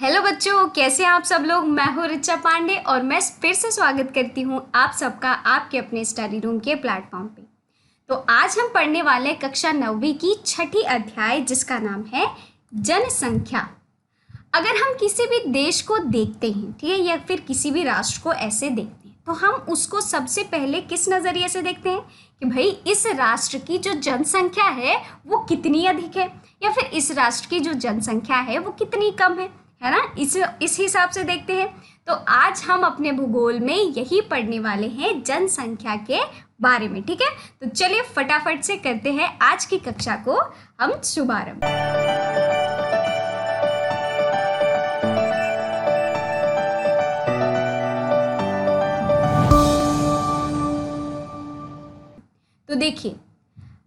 Hello बच्चों, कैसे हैं आप सब लोग। मैं हूँ रिचा पांडे और मैं फिर से स्वागत करती हूँ आप सबका आपके अपने स्टडी रूम के प्लेटफॉर्म पे। तो आज हम पढ़ने वाले हैं कक्षा 9वीं की छठी अध्याय जिसका नाम है जनसंख्या। अगर हम किसी भी देश को देखते हैं, ठीक है, या फिर किसी भी राष्ट्र को ऐसे देखते हैं तो हम उसको सबसे पहले किस नज़रिए से देखते हैं कि भाई इस राष्ट्र की जो जनसंख्या है वो कितनी अधिक है, या फिर इस राष्ट्र की जो जनसंख्या है वो कितनी कम है ना। इस हिसाब से देखते हैं। तो आज हम अपने भूगोल में यही पढ़ने वाले हैं जनसंख्या के बारे में, ठीक है। तो चलिए फटाफट से करते हैं आज की कक्षा को हम शुभारंभ। तो देखिए,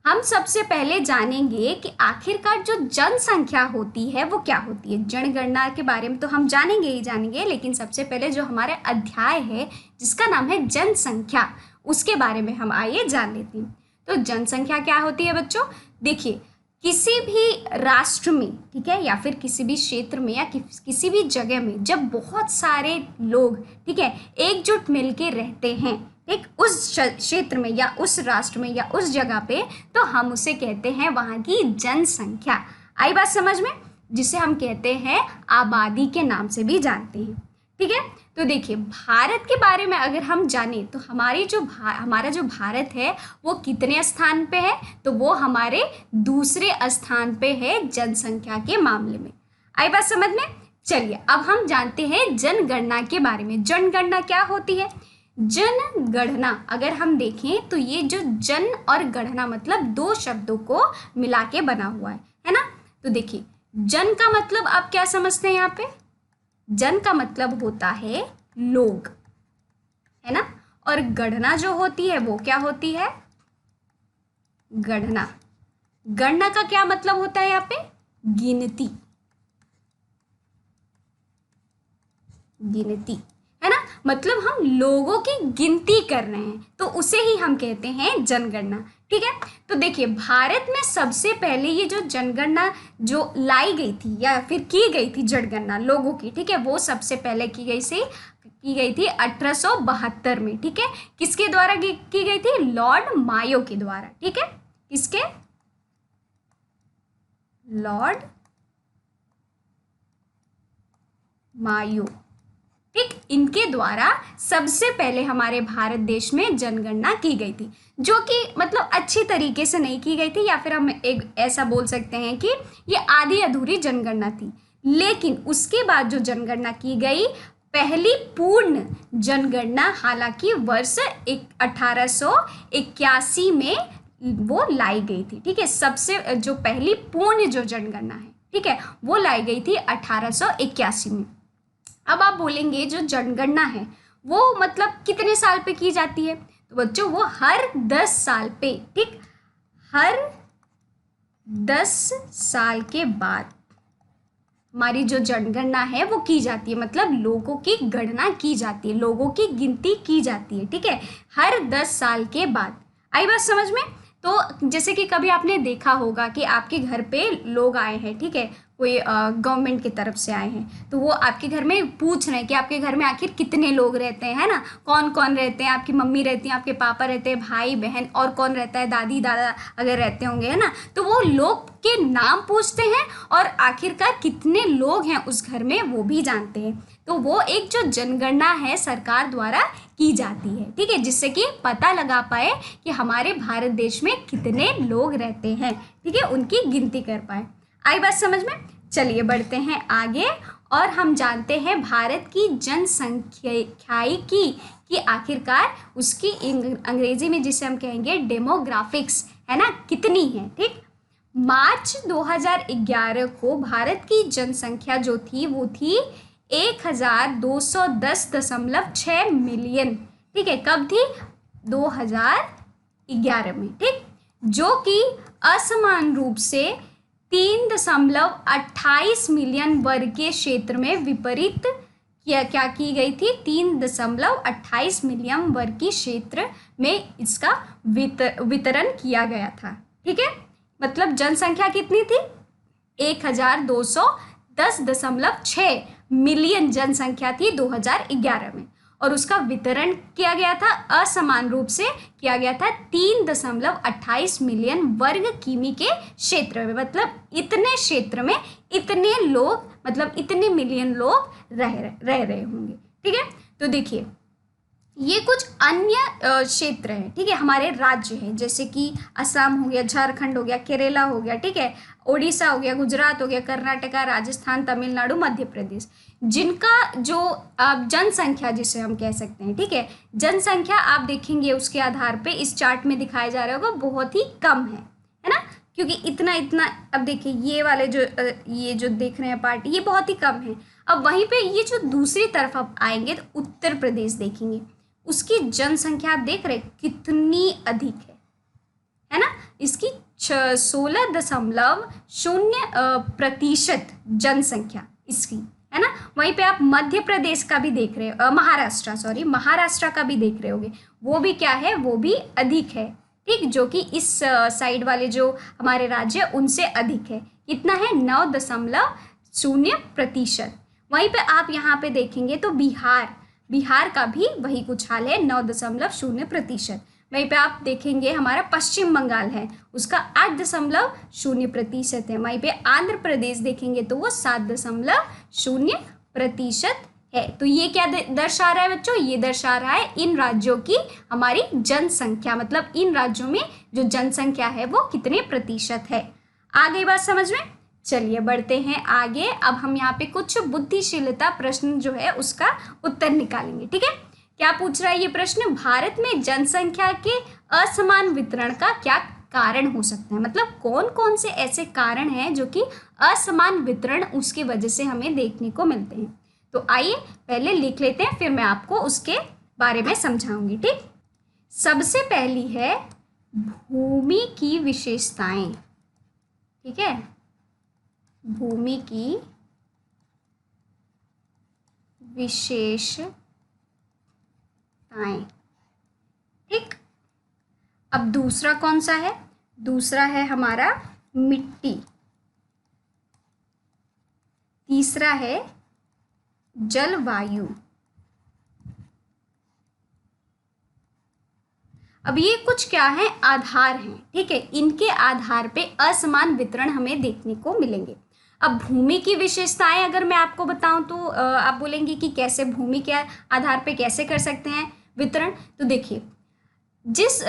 हम सबसे पहले जानेंगे कि आखिरकार जो जनसंख्या होती है वो क्या होती है। जनगणना के बारे में तो हम जानेंगे ही जानेंगे, लेकिन सबसे पहले जो हमारा अध्याय है जिसका नाम है जनसंख्या, उसके बारे में हम आइए जान लेते हैं। तो जनसंख्या क्या होती है बच्चों। देखिए, किसी भी राष्ट्र में, ठीक है, या फिर किसी भी क्षेत्र में या किसी भी जगह में जब बहुत सारे लोग, ठीक है, एकजुट मिलके रहते हैं एक उस क्षेत्र में या उस राष्ट्र में या उस जगह पे, तो हम उसे कहते हैं वहाँ की जनसंख्या। आई बात समझ में, जिसे हम कहते हैं आबादी के नाम से भी जानते हैं, ठीक है। तो देखिए, भारत के बारे में अगर हम जानें तो हमारा जो भारत है वो कितने स्थान पे है, तो वो हमारे दूसरे स्थान पे है जनसंख्या के मामले में। आई बात समझ में। चलिए अब हम जानते हैं जनगणना के बारे में। जनगणना क्या होती है। जनगणना अगर हम देखें तो ये जो जन और गणना मतलब दो शब्दों को मिला के बना हुआ है ना। तो देखिए, जन का मतलब आप क्या समझते हैं यहाँ पे। जन का मतलब होता है लोग, है ना। और गणना जो होती है वो क्या होती है, गणना। गणना का क्या मतलब होता है यहाँ पे, गिनती, गिनती, है ना। मतलब हम लोगों की गिनती कर रहे हैं तो उसे ही हम कहते हैं जनगणना, ठीक है। तो देखिए, भारत में सबसे पहले ये जो जनगणना जो लाई गई थी या फिर की गई थी जनगणना लोगों की, ठीक है, वो सबसे पहले की गई थी 1872 में, ठीक है। किसके द्वारा की गई थी, लॉर्ड मायो के द्वारा, ठीक है। किसके, लॉर्ड मायो, ठीक, इनके द्वारा सबसे पहले हमारे भारत देश में जनगणना की गई थी, जो कि मतलब अच्छी तरीके से नहीं की गई थी, या फिर हम एक ऐसा बोल सकते हैं कि ये आधी अधूरी जनगणना थी। लेकिन उसके बाद जो जनगणना की गई, पहली पूर्ण जनगणना हालांकि वर्ष 1881 में वो लाई गई थी, ठीक है। सबसे जो पहली पूर्ण जो जनगणना है, ठीक है, वो लाई गई थी 1881 में। अब आप बोलेंगे जो जनगणना है वो मतलब कितने साल पे की जाती है, तो बच्चों वो हर 10 साल पे, ठीक, हर 10 साल के बाद हमारी जो जनगणना है वो की जाती है। मतलब लोगों की गणना की जाती है, लोगों की गिनती की जाती है, ठीक है, हर 10 साल के बाद। आई बात समझ में। तो जैसे कि कभी आपने देखा होगा कि आपके घर पे लोग आए हैं, ठीक है, कोई गवर्नमेंट की तरफ से आए हैं, तो वो आपके घर में पूछ रहे हैं कि आपके घर में आखिर कितने लोग रहते हैं, है ना, कौन कौन रहते हैं। आपकी मम्मी रहती हैं, आपके पापा रहते हैं, भाई बहन, और कौन रहता है, दादी दादा अगर रहते होंगे, है ना। तो वो लोग के नाम पूछते हैं और आखिरकार कितने लोग हैं उस घर में वो भी जानते हैं। तो वो एक जो जनगणना है सरकार द्वारा की जाती है, ठीक है, जिससे कि पता लगा पाए कि हमारे भारत देश में कितने लोग रहते हैं, ठीक है, उनकी गिनती कर पाए। आई बात समझ में। चलिए बढ़ते हैं आगे और हम जानते हैं भारत की जनसंख्याई की आखिरकार उसकी अंग्रेजी में जिसे हम कहेंगे डेमोग्राफिक्स, है ना, कितनी है, ठीक। मार्च 2011 को भारत की जनसंख्या जो थी वो थी 1210.6 मिलियन, ठीक है। कब थी, 2011 में, ठीक, जो कि असमान रूप से 3.28 मिलियन वर्ग के क्षेत्र में विपरीत क्या की गई थी, 3.28 मिलियन वर्ग की क्षेत्र में इसका वितरण किया गया था, ठीक है। मतलब जनसंख्या कितनी थी, 1210 10.6 मिलियन जनसंख्या थी 2011 में, और उसका वितरण किया गया था असमान रूप से, किया गया था 3.28 मिलियन वर्ग किमी के क्षेत्र में। मतलब इतने क्षेत्र में इतने लोग, मतलब इतने मिलियन लोग रह रहे होंगे। ठीक है, तो देखिए ये कुछ अन्य क्षेत्र हैं, ठीक है, हमारे राज्य हैं, जैसे कि असम हो गया, झारखंड हो गया, केरला हो गया, ठीक है, उड़ीसा हो गया, गुजरात हो गया, कर्नाटका, राजस्थान, तमिलनाडु, मध्य प्रदेश, जिनका जो जनसंख्या जिसे हम कह सकते हैं, ठीक है, जनसंख्या आप देखेंगे उसके आधार पे इस चार्ट में दिखाया जा रहा होगा बहुत ही कम है ना, क्योंकि इतना इतना, अब देखिए ये जो देख रहे हैं पार्ट, ये बहुत ही कम है। अब वहीं पे ये जो दूसरी तरफ आप आएंगे तो उत्तर प्रदेश देखेंगे, उसकी जनसंख्या आप देख रहे कितनी अधिक है ना, इसकी 16.0% जनसंख्या इसकी, है ना। वहीं पे आप मध्य प्रदेश का भी देख रहे हो, महाराष्ट्र का भी देख रहे होगे, वो भी क्या है, वो भी अधिक है, ठीक, जो कि इस साइड वाले जो हमारे राज्य उनसे अधिक है। कितना है, 9.0%। वहीं पे आप यहाँ पे देखेंगे तो बिहार का भी वही कुछ हाल है, 9.0%। वहीं पे आप देखेंगे हमारा पश्चिम बंगाल है, उसका 8.0% है। वहीं पे आंध्र प्रदेश देखेंगे तो वो 7.0% है। तो ये क्या दर्शा रहा है बच्चों, ये दर्शा रहा है इन राज्यों की हमारी जनसंख्या, मतलब इन राज्यों में जो जनसंख्या है वो कितने प्रतिशत है। आ गई बात समझ में। चलिए बढ़ते हैं आगे। अब हम यहाँ पे कुछ बुद्धिशीलता प्रश्न जो है उसका उत्तर निकालेंगे। ठीक है, क्या पूछ रहा है ये प्रश्न, भारत में जनसंख्या के असमान वितरण का क्या कारण हो सकता है, मतलब कौन कौन से ऐसे कारण हैं जो कि असमान वितरण उसकी वजह से हमें देखने को मिलते हैं। तो आइए पहले लिख लेते हैं, फिर मैं आपको उसके बारे में समझाऊंगी। ठीक, सबसे पहली है भूमि की विशेषताएं। ठीक है, भूमि की विशेषताएं। ठीक, अब दूसरा कौन सा है, दूसरा है हमारा मिट्टी, तीसरा है जलवायु। अब ये कुछ क्या है, आधार हैं। ठीक है, इनके आधार पे असमान वितरण हमें देखने को मिलेंगे। अब भूमि की विशेषताएं अगर मैं आपको बताऊं तो आप बोलेंगे कि कैसे, भूमि के आधार पे कैसे कर सकते हैं वितरण। तो देखिए, जिस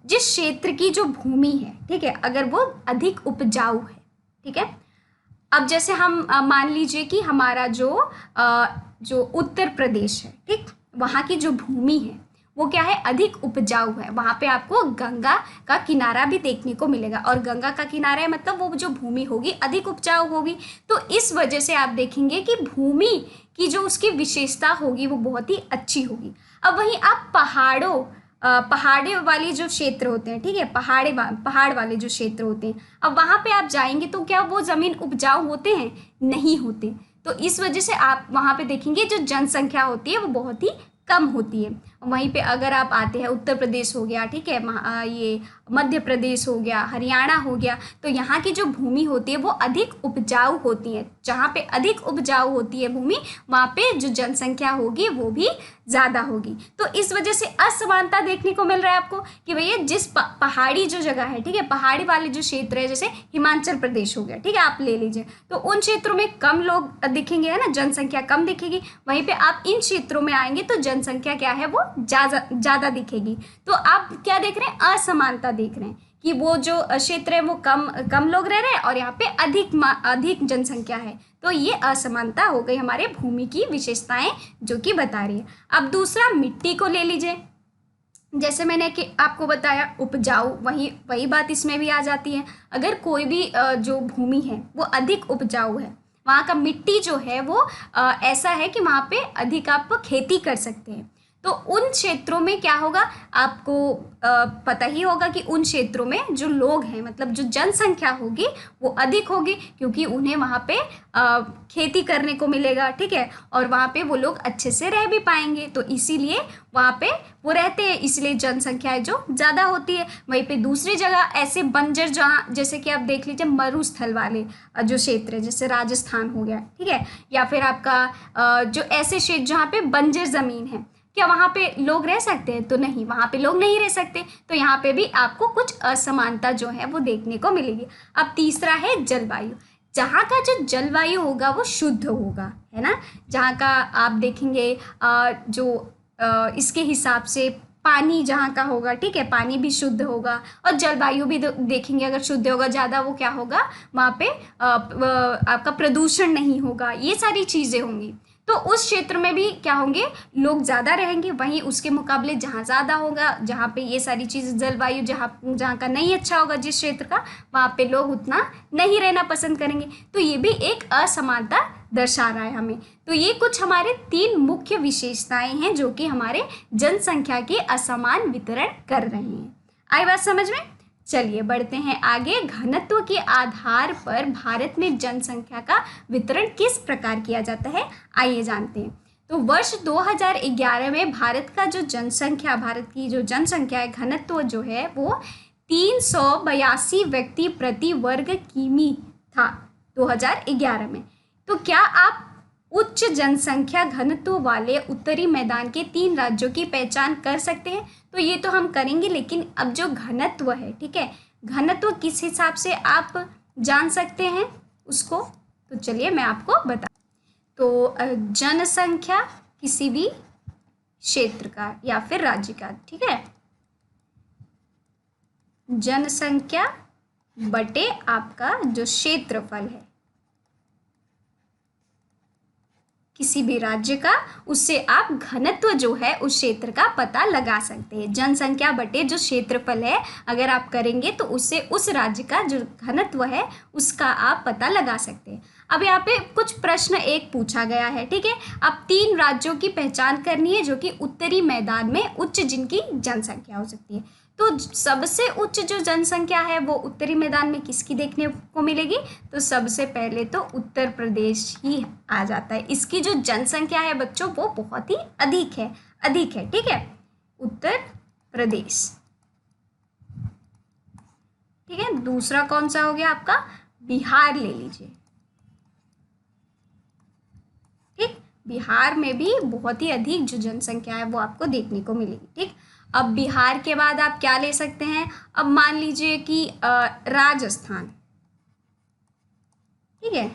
क्षेत्र की जो भूमि है, ठीक है, अगर वो अधिक उपजाऊ है, ठीक है, अब जैसे हम मान लीजिए कि हमारा जो उत्तर प्रदेश है, ठीक, वहाँ की जो भूमि है वो क्या है, अधिक उपजाऊ है। वहाँ पे आपको गंगा का किनारा भी देखने को मिलेगा, और गंगा का किनारा है मतलब वो जो भूमि होगी अधिक उपजाऊ होगी। तो इस वजह से आप देखेंगे कि भूमि की जो उसकी विशेषता होगी वो बहुत ही अच्छी होगी। अब वहीं आप पहाड़ी वाली जो क्षेत्र होते हैं, ठीक है, पहाड़ वाले जो क्षेत्र होते हैं, अब वहाँ पे आप जाएंगे तो क्या वो ज़मीन उपजाऊ होते हैं, नहीं होते। तो इस वजह से आप वहाँ पे देखेंगे जो जनसंख्या होती है वो बहुत ही कम होती है। वहीं पे अगर आप आते हैं, उत्तर प्रदेश हो गया, ठीक है, ये मध्य प्रदेश हो गया, हरियाणा हो गया, तो यहाँ की जो भूमि होती है वो अधिक उपजाऊ होती है। जहाँ पे अधिक उपजाऊ होती है भूमि, वहाँ पे जो जनसंख्या होगी वो भी ज़्यादा होगी। तो इस वजह से असमानता देखने को मिल रहा है आपको कि भैया जिस पहाड़ी जो जगह है, ठीक है, पहाड़ी वाले जो क्षेत्र है, जैसे हिमाचल प्रदेश हो गया, ठीक है, आप ले लीजिए, तो उन क्षेत्रों में कम लोग दिखेंगे, है ना, जनसंख्या कम दिखेगी। वहीं पे आप इन क्षेत्रों में आएंगे तो जनसंख्या क्या है, वो ज़्यादा दिखेगी। तो आप क्या देख रहे हैं, असमानता देख रहे हैं कि वो जो क्षेत्र है वो कम लोग रह रहे हैं और यहाँ पे अधिक जनसंख्या है। तो ये असमानता हो गई हमारे भूमि की विशेषताएं जो कि बता रही है। अब दूसरा मिट्टी को ले लीजिए, जैसे मैंने कि आपको बताया उपजाऊ, वही बात इसमें भी आ जाती है। अगर कोई भी जो भूमि है वो अधिक उपजाऊ है, वहाँ का मिट्टी जो है वो ऐसा है कि वहाँ पे अधिक आप खेती कर सकते हैं। तो उन क्षेत्रों में क्या होगा, आपको पता ही होगा कि उन क्षेत्रों में जो लोग हैं, मतलब जो जनसंख्या होगी वो अधिक होगी, क्योंकि उन्हें वहाँ पे खेती करने को मिलेगा, ठीक है, और वहाँ पे वो लोग अच्छे से रह भी पाएंगे, तो इसीलिए वहाँ पे वो रहते हैं, इसलिए जनसंख्या जो ज़्यादा होती है। वहीं पे दूसरी जगह ऐसे बंजर, जहाँ जैसे कि आप देख लीजिए मरुस्थल वाले जो क्षेत्र है, जैसे राजस्थान हो गया, ठीक है, या फिर आपका जो ऐसे क्षेत्र जहाँ पे बंजर ज़मीन है, क्या वहाँ पे लोग रह सकते हैं? तो नहीं, वहाँ पे लोग नहीं रह सकते। तो यहाँ पे भी आपको कुछ असमानता जो है वो देखने को मिलेगी। अब तीसरा है जलवायु। जहाँ का जो जलवायु होगा वो शुद्ध होगा, है ना। जहाँ का आप देखेंगे इसके हिसाब से पानी जहाँ का होगा, ठीक है, पानी भी शुद्ध होगा, और जलवायु भी देखेंगे अगर शुद्ध होगा ज़्यादा, वो क्या होगा, वहाँ पे आपका प्रदूषण नहीं होगा, ये सारी चीज़ें होंगी। तो उस क्षेत्र में भी क्या होंगे, लोग ज़्यादा रहेंगे। वहीं उसके मुकाबले जहाँ ज़्यादा होगा, जहाँ पे ये सारी चीज़, जलवायु जहाँ का नहीं अच्छा होगा जिस क्षेत्र का, वहाँ पे लोग उतना नहीं रहना पसंद करेंगे। तो ये भी एक असमानता दर्शा रहा है हमें। तो ये कुछ हमारे 3 मुख्य विशेषताएं हैं जो कि हमारे जनसंख्या के असमान वितरण कर रहे हैं। आई बात समझ में? चलिए बढ़ते हैं आगे। घनत्व के आधार पर भारत में जनसंख्या का वितरण किस प्रकार किया जाता है, आइए जानते हैं। तो वर्ष 2011 में भारत की जो जनसंख्या है, घनत्व जो है वो 382 व्यक्ति प्रति वर्ग किमी था 2011 में। तो क्या आप उच्च जनसंख्या घनत्व वाले उत्तरी मैदान के 3 राज्यों की पहचान कर सकते हैं? तो ये तो हम करेंगे, लेकिन अब जो घनत्व है, ठीक है, घनत्व किस हिसाब से आप जान सकते हैं उसको, तो चलिए मैं आपको बता। तो जनसंख्या किसी भी क्षेत्र का या फिर राज्य का, ठीक है, जनसंख्या बटे आपका जो क्षेत्रफल है किसी भी राज्य का, उससे आप घनत्व जो है उस क्षेत्र का पता लगा सकते हैं। जनसंख्या बटे जो क्षेत्रफल है अगर आप करेंगे तो उससे उस राज्य का जो घनत्व है उसका आप पता लगा सकते हैं। अब यहाँ पे कुछ प्रश्न एक पूछा गया है, ठीक है। अब 3 राज्यों की पहचान करनी है जो कि उत्तरी मैदान में उच्च जिनकी जनसंख्या हो सकती है। तो सबसे उच्च जो जनसंख्या है वो उत्तरी मैदान में किसकी देखने को मिलेगी? तो सबसे पहले तो उत्तर प्रदेश ही आ जाता है। इसकी जो जनसंख्या है बच्चों वो बहुत ही अधिक है, ठीक है, उत्तर प्रदेश, ठीक है। दूसरा कौन सा हो गया आपका? बिहार ले लीजिए, ठीक, बिहार में भी बहुत ही अधिक जो जनसंख्या है वो आपको देखने को मिलेगी, ठीक। अब बिहार के बाद आप क्या ले सकते हैं? अब मान लीजिए कि राजस्थान, ठीक है,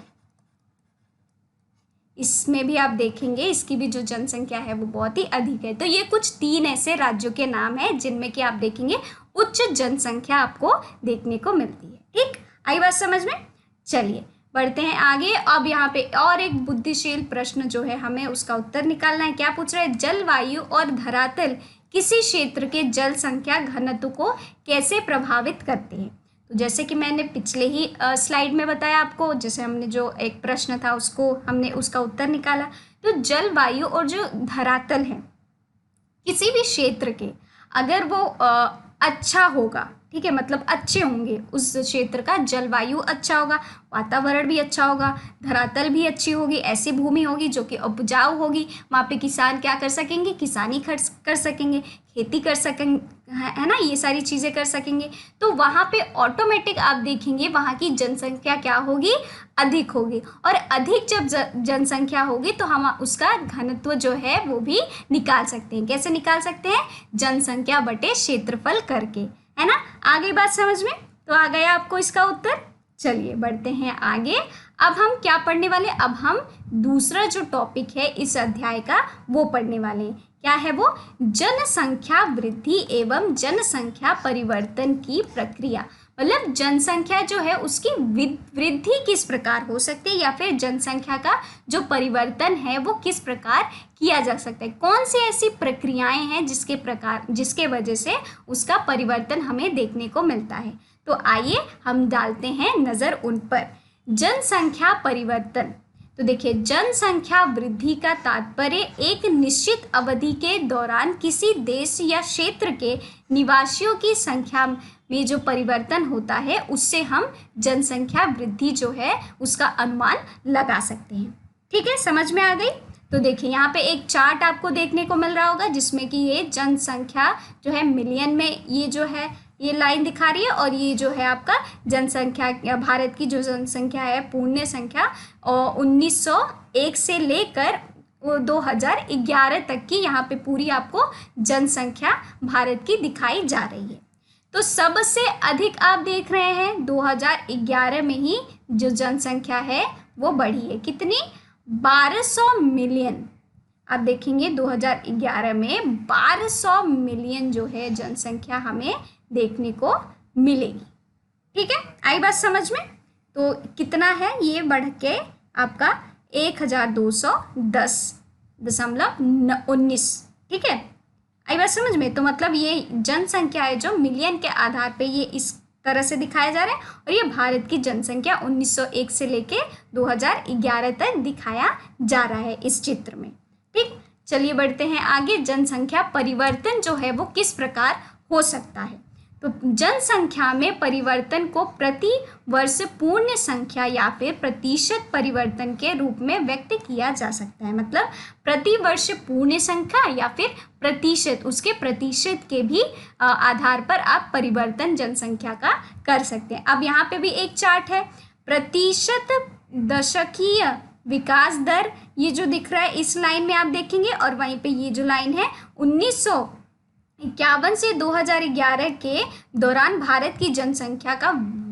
इसमें भी आप देखेंगे इसकी भी जो जनसंख्या है वो बहुत ही अधिक है। तो ये कुछ 3 ऐसे राज्यों के नाम हैं जिनमें कि आप देखेंगे उच्च जनसंख्या आपको देखने को मिलती है, ठीक। आई बात समझ में? चलिए बढ़ते हैं आगे। अब यहाँ पे और एक बुद्धिशील प्रश्न जो है हमें उसका उत्तर निकालना है। क्या पूछ रहा है? जलवायु और धरातल किसी क्षेत्र के जल संख्या घनत्व को कैसे प्रभावित करते हैं? तो जैसे कि मैंने पिछले ही स्लाइड में बताया आपको, जैसे हमने जो एक प्रश्न था उसको हमने उसका उत्तर निकाला। तो जलवायु और जो धरातल है किसी भी क्षेत्र के, अगर वो अच्छा होगा, ठीक है, मतलब अच्छे होंगे, उस क्षेत्र का जलवायु अच्छा होगा, वातावरण भी अच्छा होगा, धरातल भी अच्छी होगी, ऐसी भूमि होगी जो कि उपजाऊ होगी, वहाँ पे किसान क्या कर सकेंगे? किसानी कर सकेंगे, खेती कर सकेंगे, है ना, ये सारी चीज़ें कर सकेंगे। तो वहाँ पे ऑटोमेटिक आप देखेंगे वहाँ की जनसंख्या क्या होगी? अधिक होगी। और अधिक जब जनसंख्या होगी तो हम उसका घनत्व जो है वो भी निकाल सकते हैं। कैसे निकाल सकते हैं? जनसंख्या बटे क्षेत्रफल करके, है ना। आगे बात समझ में? तो आ गया आपको इसका उत्तर। चलिए बढ़ते हैं आगे। अब हम क्या पढ़ने वाले? अब हम दूसरा जो टॉपिक है इस अध्याय का वो पढ़ने वाले हैं। क्या है वो? जनसंख्या वृद्धि एवं जनसंख्या परिवर्तन की प्रक्रिया। मतलब जनसंख्या जो है उसकी वृद्धि किस प्रकार हो सकती है, या फिर जनसंख्या का जो परिवर्तन है वो किस प्रकार किया जा सकता है। कौन सी ऐसी प्रक्रियाएं हैं जिसके वजह से उसका परिवर्तन हमें देखने को मिलता है। तो आइए हम डालते हैं नज़र उन पर। जनसंख्या परिवर्तन, तो देखिए, जनसंख्या वृद्धि का तात्पर्य एक निश्चित अवधि के दौरान किसी देश या क्षेत्र के निवासियों की संख्या में जो परिवर्तन होता है उससे हम जनसंख्या वृद्धि जो है उसका अनुमान लगा सकते हैं। ठीक है, समझ में आ गई। तो देखिए, यहाँ पे एक चार्ट आपको देखने को मिल रहा होगा जिसमें कि ये जनसंख्या जो है मिलियन में ये जो है ये लाइन दिखा रही है, और ये जो है आपका जनसंख्या, भारत की जो जनसंख्या है पूर्ण संख्या, और 1901 से लेकर 2011 तक की यहाँ पे पूरी आपको जनसंख्या भारत की दिखाई जा रही है। तो सबसे अधिक आप देख रहे हैं 2011 में ही जो जनसंख्या है वो बढ़ी है। कितनी? 1200 मिलियन। आप देखेंगे 2011 में 1200 मिलियन जो है जनसंख्या हमें देखने को मिलेगी। ठीक है, आई बात समझ में। तो कितना है ये बढ़ के आपका 1210.19। ठीक है, आई बात समझ में। तो मतलब ये जनसंख्या है जो मिलियन के आधार पे ये इस तरह से दिखाया जा रहा है, और ये भारत की जनसंख्या 1901 से लेके 2011 तक दिखाया जा रहा है इस चित्र में। ठीक, चलिए बढ़ते हैं आगे। जनसंख्या परिवर्तन जो है वो किस प्रकार हो सकता है? तो जनसंख्या में परिवर्तन को प्रति वर्ष पूर्ण संख्या या फिर प्रतिशत परिवर्तन के रूप में व्यक्त किया जा सकता है। मतलब प्रति वर्ष पूर्ण संख्या या फिर प्रतिशत, उसके प्रतिशत के भी आधार पर आप परिवर्तन जनसंख्या का कर सकते हैं। अब यहाँ पे भी एक चार्ट है, प्रतिशत दशकीय विकास दर, ये जो दिख रहा है इस लाइन में आप देखेंगे, और वहीं पे ये जो लाइन है 1951 से 2011 के दौरान भारत की जनसंख्या का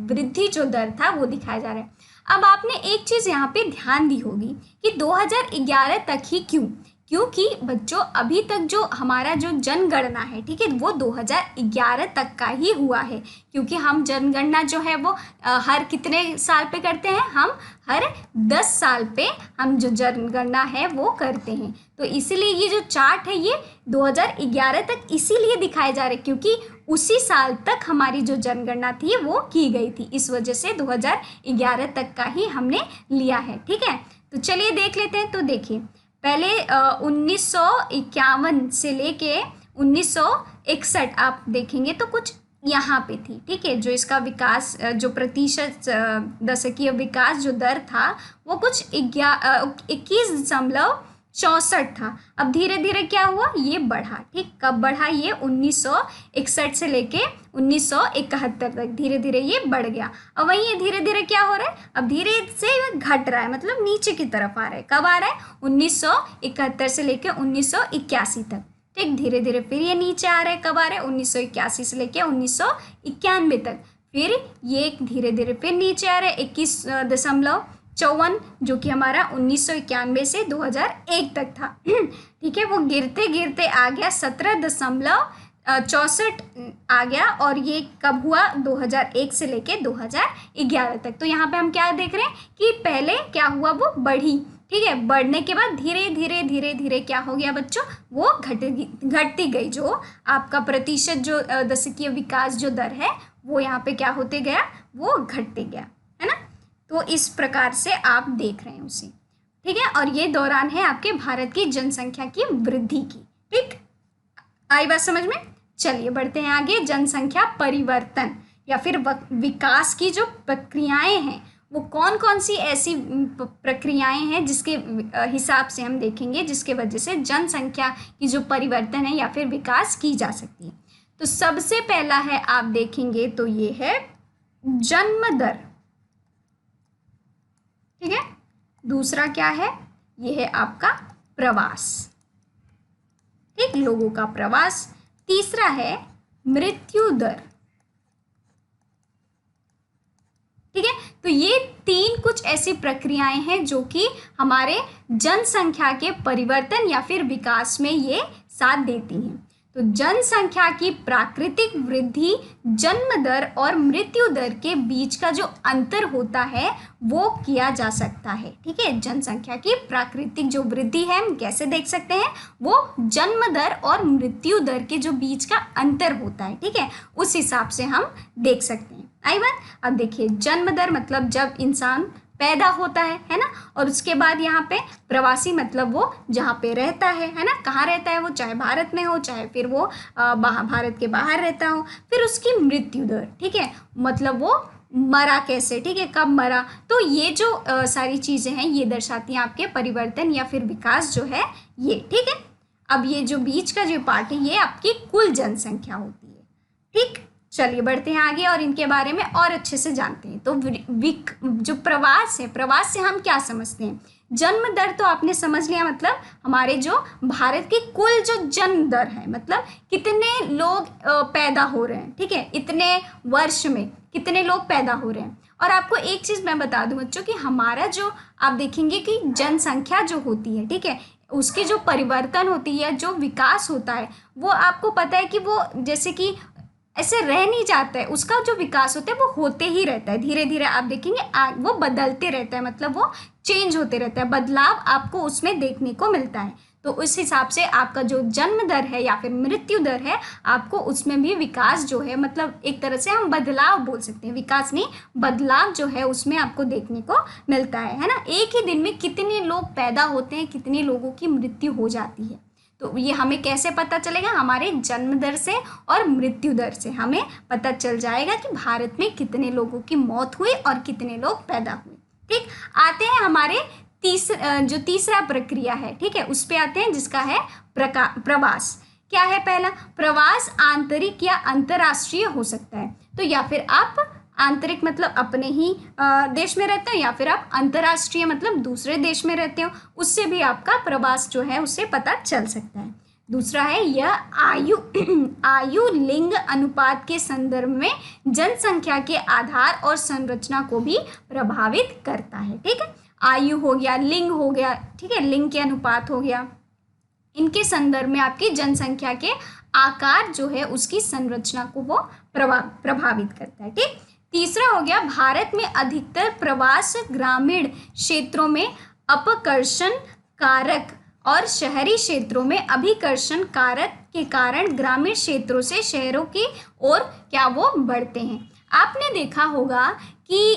वृद्धि जो दर था वो दिखाया जा रहा है। अब आपने एक चीज़ यहाँ पे ध्यान दी होगी कि 2011 तक ही क्यों? क्योंकि बच्चों अभी तक जो हमारा जो जनगणना है, ठीक है, वो 2011 तक का ही हुआ है, क्योंकि हम जनगणना जो है वो हर कितने साल पे करते हैं? हम हर 10 साल पे हम जो जनगणना है वो करते हैं। तो इसीलिए ये जो चार्ट है ये 2011 तक इसीलिए दिखाए जा रहे क्योंकि उसी साल तक हमारी जो जनगणना थी वो की गई थी, इस वजह से 2011 तक का ही हमने लिया है। ठीक है, तो चलिए देख लेते हैं। तो देखिए, पहले 1951 से लेके 1961 आप देखेंगे तो कुछ यहाँ पे थी। ठीक है, जो इसका विकास जो प्रतिशत दशकीय विकास जो दर था वो कुछ 21.64 था। अब धीरे धीरे क्या हुआ? ये बढ़ा। ठीक, कब बढ़ा? ये 1961 से लेके 1971 तक धीरे धीरे ये बढ़ गया। अब वहीं ये धीरे धीरे क्या हो रहा है? अब धीरे से घट रहा है, मतलब नीचे की तरफ आ रहा है। कब आ रहा है? 1971 से लेके 1981 तक। ठीक, धीरे धीरे फिर ये नीचे आ रहा है। कब आ रहा है? 1981 से लेके 1991 तक। फिर ये धीरे धीरे फिर नीचे आ रहा है 21.54, जो कि हमारा 1991 से 2001 तक था। ठीक है, वो गिरते गिरते आ गया 17.64 आ गया, और ये कब हुआ? 2001 से लेके 2011 तक। तो यहाँ पे हम क्या देख रहे हैं कि पहले क्या हुआ? वो बढ़ी। ठीक है, बढ़ने के बाद धीरे धीरे धीरे धीरे क्या हो गया बच्चों? वो घटती गई। जो आपका प्रतिशत जो दशकीय विकास जो दर है वो यहाँ पे क्या होते गया? वो घटते गया, है ना। तो इस प्रकार से आप देख रहे हैं उसे। ठीक है, और ये दौरान है आपके भारत की जनसंख्या की वृद्धि की। ठीक, आई बात समझ में। चलिए बढ़ते हैं आगे। जनसंख्या परिवर्तन या फिर विकास की जो प्रक्रियाएं हैं वो कौन कौन सी ऐसी प्रक्रियाएं हैं जिसके हिसाब से हम देखेंगे जिसके वजह से जनसंख्या की जो परिवर्तन है या फिर विकास की जा सकती है। तो सबसे पहला है, आप देखेंगे तो ये है जन्म दर। ठीक है, दूसरा क्या है? ये है आपका प्रवास। ठीक, लोगों का प्रवास। तीसरा है मृत्यु दर। ठीक है, तो ये 3 कुछ ऐसी प्रक्रियाएं हैं जो कि हमारे जनसंख्या के परिवर्तन या फिर विकास में ये साथ देती हैं। तो जनसंख्या की प्राकृतिक वृद्धि, जन्म दर और मृत्यु दर के बीच का जो अंतर होता है वो किया जा सकता है। ठीक है, जनसंख्या की प्राकृतिक जो वृद्धि है हम कैसे देख सकते हैं? वो जन्म दर और मृत्यु दर के जो बीच का अंतर होता है, ठीक है, उस हिसाब से हम देख सकते हैं। आई बात। अब देखिए, जन्म दर मतलब जब इंसान पैदा होता है ना। और उसके बाद यहाँ पे प्रवासी मतलब वो जहाँ पे रहता है ना, कहाँ रहता है वो, चाहे भारत में हो चाहे फिर वो भारत के बाहर रहता हो। फिर उसकी मृत्यु दर, ठीक है, मतलब वो मरा कैसे, ठीक है, कब मरा। तो ये जो सारी चीज़ें हैं ये दर्शाती हैं आपके परिवर्तन या फिर विकास जो है ये, ठीक है। अब ये जो बीच का जो पार्ट है ये आपकी कुल जनसंख्या होती है, ठीक। चलिए बढ़ते हैं आगे और इनके बारे में और अच्छे से जानते हैं। तो जो प्रवास है, प्रवास से हम क्या समझते हैं? जन्म दर तो आपने समझ लिया, मतलब हमारे जो भारत की कुल जो जन्म दर है, मतलब कितने लोग पैदा हो रहे हैं, ठीक है, इतने वर्ष में कितने लोग पैदा हो रहे हैं। और आपको एक चीज़ मैं बता दूं बच्चों कि हमारा जो आप देखेंगे कि जनसंख्या जो होती है, ठीक है, उसकी जो परिवर्तन होती है, जो विकास होता है, वो आपको पता है कि वो जैसे कि ऐसे रह नहीं जाता है, उसका जो विकास होता है वो होते ही रहता है, धीरे धीरे आप देखेंगे वो बदलते रहता है, मतलब वो चेंज होते रहता है, बदलाव आपको उसमें देखने को मिलता है। तो उस हिसाब से आपका जो जन्म दर है या फिर मृत्यु दर है, आपको उसमें भी विकास जो है, मतलब एक तरह से हम बदलाव बोल सकते हैं, विकास नहीं बदलाव जो है उसमें आपको देखने को मिलता है ना। एक ही दिन में कितने लोग पैदा होते हैं, कितने लोगों की मृत्यु हो जाती है, तो ये हमें कैसे पता चलेगा? हमारे जन्म दर से और मृत्यु दर से हमें पता चल जाएगा कि भारत में कितने लोगों की मौत हुई और कितने लोग पैदा हुए, ठीक। आते हैं हमारे जो तीसरा प्रक्रिया है, ठीक है, उस पे आते हैं जिसका है प्रवास। क्या है पहला? प्रवास आंतरिक या अंतर्राष्ट्रीय हो सकता है। तो या फिर आप आंतरिक मतलब अपने ही देश में रहते हो, या फिर आप अंतर्राष्ट्रीय मतलब दूसरे देश में रहते हो, उससे भी आपका प्रवास जो है उससे पता चल सकता है। दूसरा है यह आयु लिंग अनुपात के संदर्भ में जनसंख्या के आधार और संरचना को भी प्रभावित करता है, ठीक है। आयु हो गया, लिंग हो गया, ठीक है, लिंग के अनुपात हो गया, इनके संदर्भ में आपकी जनसंख्या के आकार जो है उसकी संरचना को वो प्रभावित करता है, ठीक। तीसरा हो गया भारत में अधिकतर प्रवास ग्रामीण क्षेत्रों में अपकर्षण कारक और शहरी क्षेत्रों में अभिकर्षण कारक के कारण ग्रामीण क्षेत्रों से शहरों की ओर क्या वो बढ़ते हैं। आपने देखा होगा कि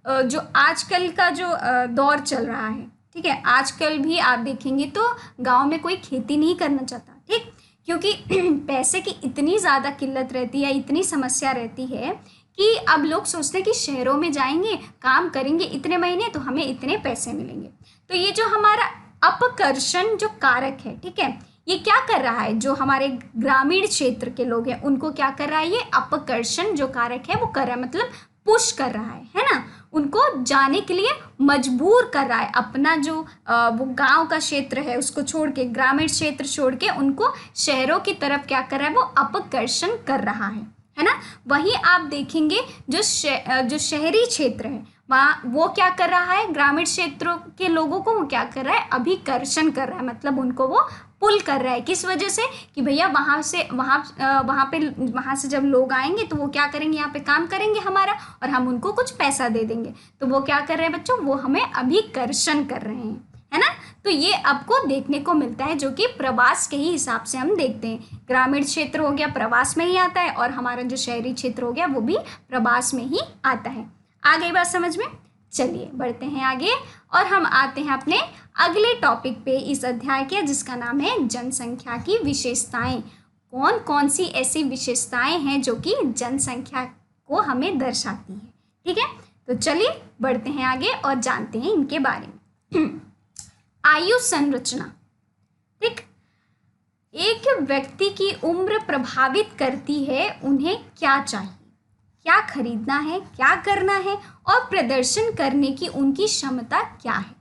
जो आजकल का जो दौर चल रहा है, ठीक है, आजकल भी आप देखेंगे तो गांव में कोई खेती नहीं करना चाहता, ठीक, क्योंकि पैसे की इतनी ज़्यादा किल्लत रहती है, इतनी समस्या रहती है कि अब लोग सोचते हैं कि शहरों में जाएंगे, काम करेंगे इतने महीने तो हमें इतने पैसे मिलेंगे। तो ये जो हमारा अपकर्षण जो कारक है, ठीक है, ये क्या कर रहा है? जो हमारे ग्रामीण क्षेत्र के लोग हैं उनको क्या कर रहा है? ये अपकर्षण जो कारक है वो कर रहा है, मतलब पुश कर रहा है ना, उनको जाने के लिए मजबूर कर रहा है। अपना जो वो गांव का क्षेत्र है उसको छोड़ के, ग्रामीण क्षेत्र छोड़ के उनको शहरों की तरफ क्या कर रहा है? वो अपकर्षण कर रहा है ना। वहीं आप देखेंगे जो शहरी क्षेत्र है वहाँ वो क्या कर रहा है? ग्रामीण क्षेत्रों के लोगों को वो क्या कर रहा है? अभिकर्षण कर रहा है, मतलब उनको वो पुल कर रहा है। किस वजह से? कि भैया वहाँ से जब लोग आएंगे तो वो क्या करेंगे? यहाँ पे काम करेंगे हमारा और हम उनको कुछ पैसा दे देंगे। तो वो क्या कर रहे हैं बच्चों? वो हमें अभिकर्षण कर रहे हैं, है ना। तो ये आपको देखने को मिलता है, जो कि प्रवास के ही हिसाब से हम देखते हैं। ग्रामीण क्षेत्र हो गया प्रवास में ही आता है और हमारा जो शहरी क्षेत्र हो गया वो भी प्रवास में ही आता है। आ गई बात समझ में? चलिए बढ़ते हैं आगे और हम आते हैं अपने अगले टॉपिक पे इस अध्याय के, जिसका नाम है जनसंख्या की विशेषताएं। कौन कौन सी ऐसी विशेषताएं हैं जो कि जनसंख्या को हमें दर्शाती है, ठीक है। तो चलिए बढ़ते हैं आगे और जानते हैं इनके बारे में। आयु संरचना, ठीक। एक व्यक्ति की उम्र प्रभावित करती है उन्हें क्या चाहिए, क्या खरीदना है, क्या करना है और प्रदर्शन करने की उनकी क्षमता क्या है,